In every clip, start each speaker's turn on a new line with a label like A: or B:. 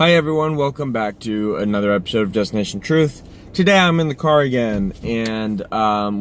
A: Hi everyone, welcome back to another episode of Destination Truth. Today I'm in the car again and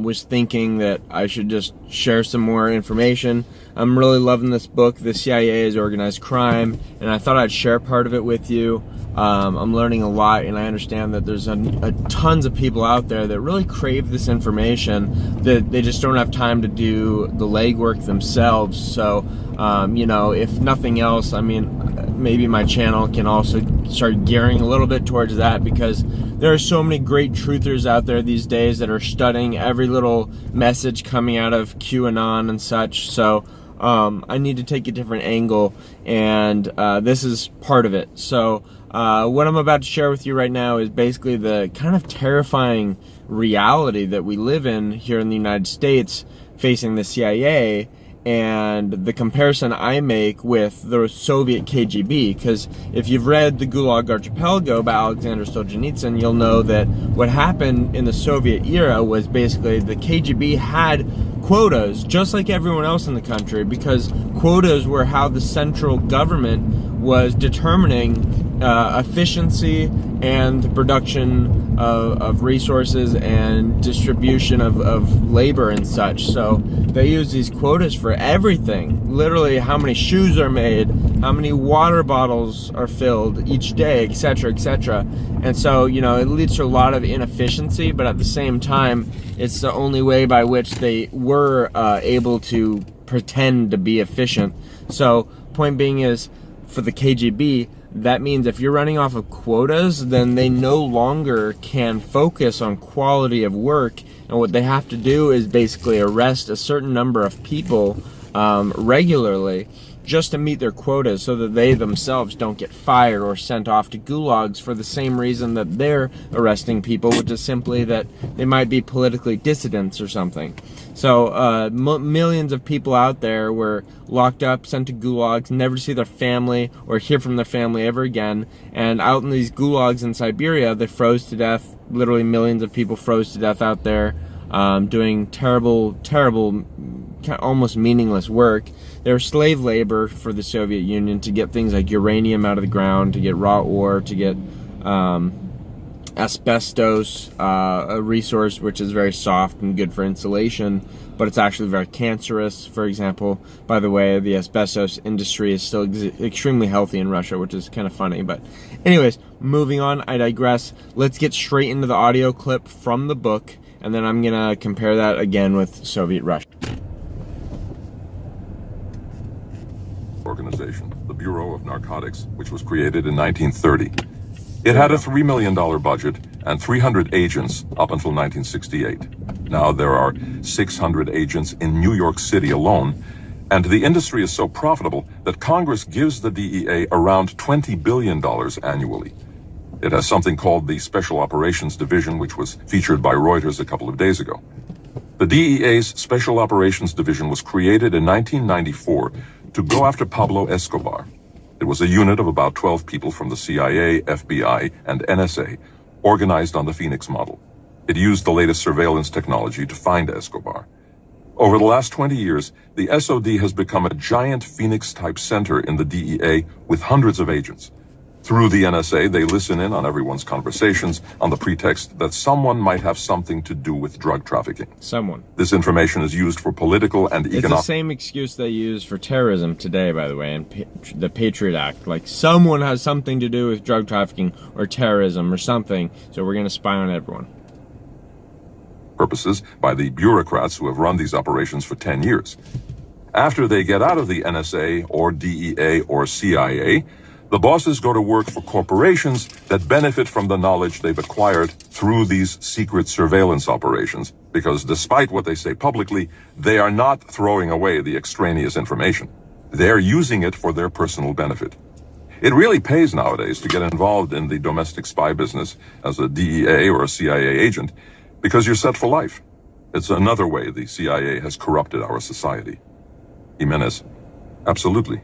A: was thinking that I should just share some more information. I'm really loving this book, The CIA's Organized Crime, and I thought I'd share part of it with you. I'm learning a lot, and I understand that there's tons of people out there that really crave this information, that they just don't have time to do the legwork themselves. So, if nothing else, maybe my channel can also start gearing a little bit towards that, because there are so many great truthers out there these days that are studying every little message coming out of QAnon and such. So I need to take a different angle, and this is part of it. So what I'm about to share with you right now is basically the kind of terrifying reality that we live in here in the United States facing the CIA, and the comparison I make with the Soviet KGB. Because if you've read The Gulag Archipelago by Alexander Solzhenitsyn, you'll know that what happened in the Soviet era was basically the KGB had quotas, just like everyone else in the country, because quotas were how the central government was determining efficiency and the production of resources and distribution of labor and such. So they use these quotas for everything, literally how many shoes are made, how many water bottles are filled each day, etc., etc. And so, it leads to a lot of inefficiency, but at the same time, it's the only way by which they were able to pretend to be efficient. So point being is, for the KGB, that means if you're running off of quotas, then they no longer can focus on quality of work, and what they have to do is basically arrest a certain number of people regularly just to meet their quotas, so that they themselves don't get fired or sent off to gulags for the same reason that they're arresting people, which is simply that they might be politically dissidents or something. So millions of people out there were locked up, sent to gulags, never to see their family or hear from their family ever again. And out in these gulags in Siberia, they froze to death. Literally millions of people froze to death out there, doing terrible, almost meaningless work. They were slave labor for the Soviet Union to get things like uranium out of the ground, to get raw ore, to get asbestos, a resource which is very soft and good for insulation, but it's actually very cancerous. For example, by the way, the asbestos industry is still extremely healthy in Russia, which is kind of funny. But anyways, moving on, I digress. Let's get straight into the audio clip from the book, and then I'm gonna compare that again with Soviet Russia.
B: Organization, the Bureau of Narcotics, which was created in 1930. It had a $3 million budget and 300 agents up until 1968. Now there are 600 agents in New York City alone, and the industry is so profitable that Congress gives the DEA around $20 billion annually. It has something called the Special Operations Division, which was featured by Reuters a couple of days ago. The DEA's Special Operations Division was created in 1994 to go after Pablo Escobar. It was a unit of about 12 people from the CIA, FBI, and NSA, organized on the Phoenix model. It used the latest surveillance technology to find Escobar. Over the last 20 years, the SOD has become a giant Phoenix-type center in the DEA with hundreds of agents. Through the NSA, they listen in on everyone's conversations on the pretext that someone might have something to do with drug trafficking.
A: Someone.
B: This information is used for political and economic...
A: It's the same excuse they use for terrorism today, by the way, in the Patriot Act. Like, someone has something to do with drug trafficking or terrorism or something, so we're going to spy on everyone.
B: ...purposes by the bureaucrats who have run these operations for 10 years. After they get out of the NSA or DEA or CIA... the bosses go to work for corporations that benefit from the knowledge they've acquired through these secret surveillance operations, because despite what they say publicly, they are not throwing away the extraneous information. They're using it for their personal benefit. It really pays nowadays to get involved in the domestic spy business as a DEA or a CIA agent, because you're set for life. It's another way the CIA has corrupted our society. Jimenez, absolutely.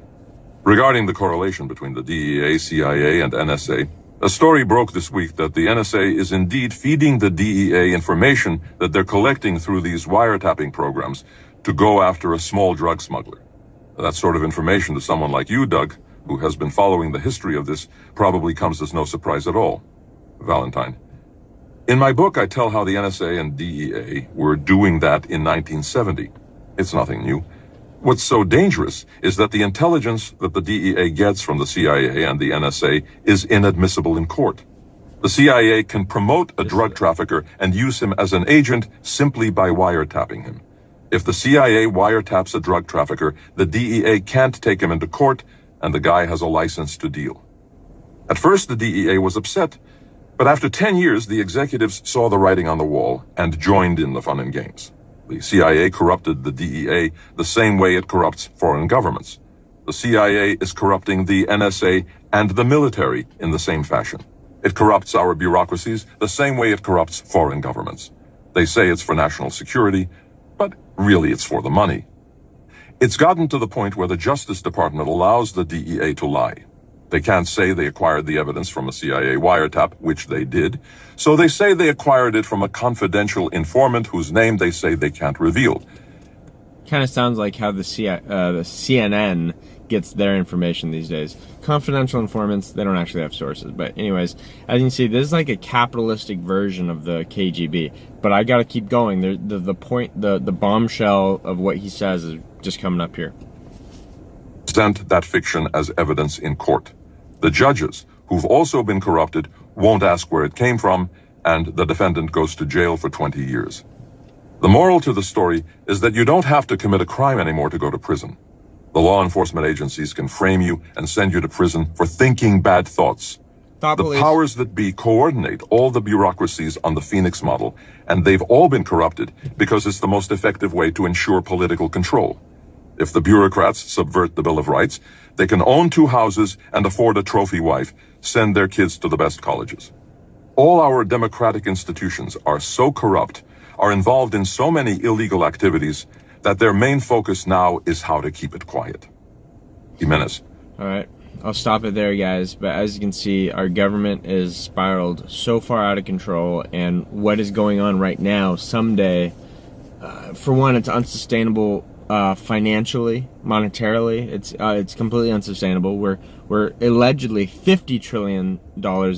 B: Regarding the correlation between the DEA, CIA, and NSA, a story broke this week that the NSA is indeed feeding the DEA information that they're collecting through these wiretapping programs to go after a small drug smuggler. That sort of information to someone like you, Doug, who has been following the history of this, probably comes as no surprise at all. Valentine. In my book, I tell how the NSA and DEA were doing that in 1970. It's nothing new. What's so dangerous is that the intelligence that the DEA gets from the CIA and the NSA is inadmissible in court. The CIA can promote a drug trafficker and use him as an agent simply by wiretapping him. If the CIA wiretaps a drug trafficker, the DEA can't take him into court, and the guy has a license to deal. At first, the DEA was upset, but after 10 years, the executives saw the writing on the wall and joined in the fun and games. The CIA corrupted the DEA the same way it corrupts foreign governments. The CIA is corrupting the NSA and the military in the same fashion. It corrupts our bureaucracies the same way it corrupts foreign governments. They say it's for national security, but really it's for the money. It's gotten to the point where the Justice Department allows the DEA to lie. They can't say they acquired the evidence from a CIA wiretap, which they did, so they say they acquired it from a confidential informant whose name they say they can't reveal.
A: Kind of sounds like how the CNN gets their information these days. Confidential informants, they don't actually have sources. But anyways, as you can see, this is like a capitalistic version of the KGB. But I gotta keep going. The bombshell of what he says is just coming up here.
B: Present that fiction as evidence in court. The judges, who've also been corrupted, won't ask where it came from, and the defendant goes to jail for 20 years. The moral to the story is that you don't have to commit a crime anymore to go to prison. The law enforcement agencies can frame you and send you to prison for thinking bad thoughts. The powers that be coordinate all the bureaucracies on the Phoenix model, and they've all been corrupted because it's the most effective way to ensure political control. If the bureaucrats subvert the Bill of Rights, they can own 2 houses and afford a trophy wife, send their kids to the best colleges. All our democratic institutions are so corrupt, are involved in so many illegal activities, that their main focus now is how to keep it quiet. Jimenez.
A: All right, I'll stop it there, guys. But as you can see, our government is spiraled so far out of control, and what is going on right now, someday, for one, it's unsustainable financially, monetarily. It's completely unsustainable. We're allegedly $50 trillion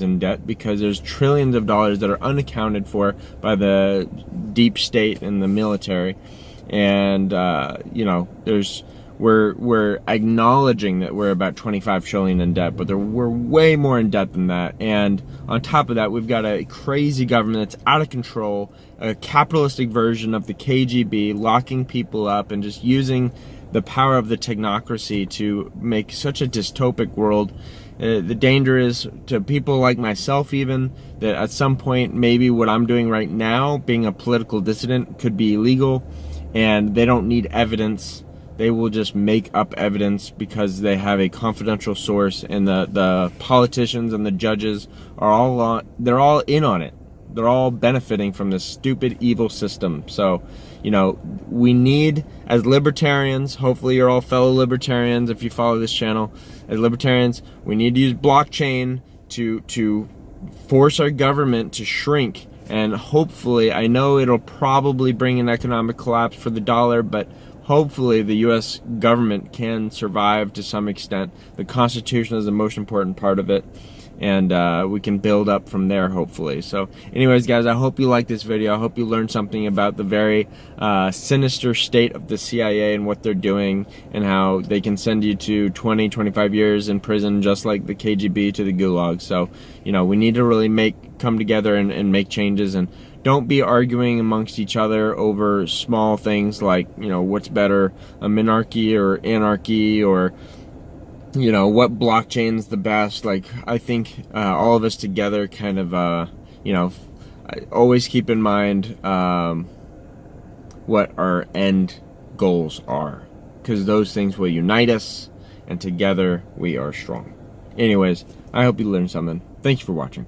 A: in debt because there's trillions of dollars that are unaccounted for by the deep state and the military. And you know, we're acknowledging that we're about 25 trillion in debt, but we're way more in debt than that. And on top of that, we've got a crazy government that's out of control, a capitalistic version of the KGB, locking people up and just using the power of the technocracy to make such a dystopic world. The danger is to people like myself even, that at some point maybe what I'm doing right now, being a political dissident, could be illegal, and they don't need evidence. They will just make up evidence because they have a confidential source, and the politicians and the judges are they're all in on it. They're all benefiting from this stupid, evil system. So, you know, we need, as libertarians, hopefully you're all fellow libertarians if you follow this channel, as libertarians, we need to use blockchain to force our government to shrink. And hopefully, I know it'll probably bring an economic collapse for the dollar, but hopefully the U.S. government can survive to some extent. The Constitution is the most important part of it, and we can build up from there, hopefully. So anyways, guys, I hope you like this video. I hope you learned something about the very sinister state of the CIA and what they're doing, and how they can send you to 20, 25 years in prison, just like the KGB to the Gulag. So, you know, we need to really come together and make changes, and don't be arguing amongst each other over small things like, you know, what's better, a monarchy or anarchy, or, you know, what blockchain's the best. Like, I think all of us together kind of, you know, always keep in mind what our end goals are, because those things will unite us, and together we are strong. Anyways, I hope you learned something. Thank you for watching.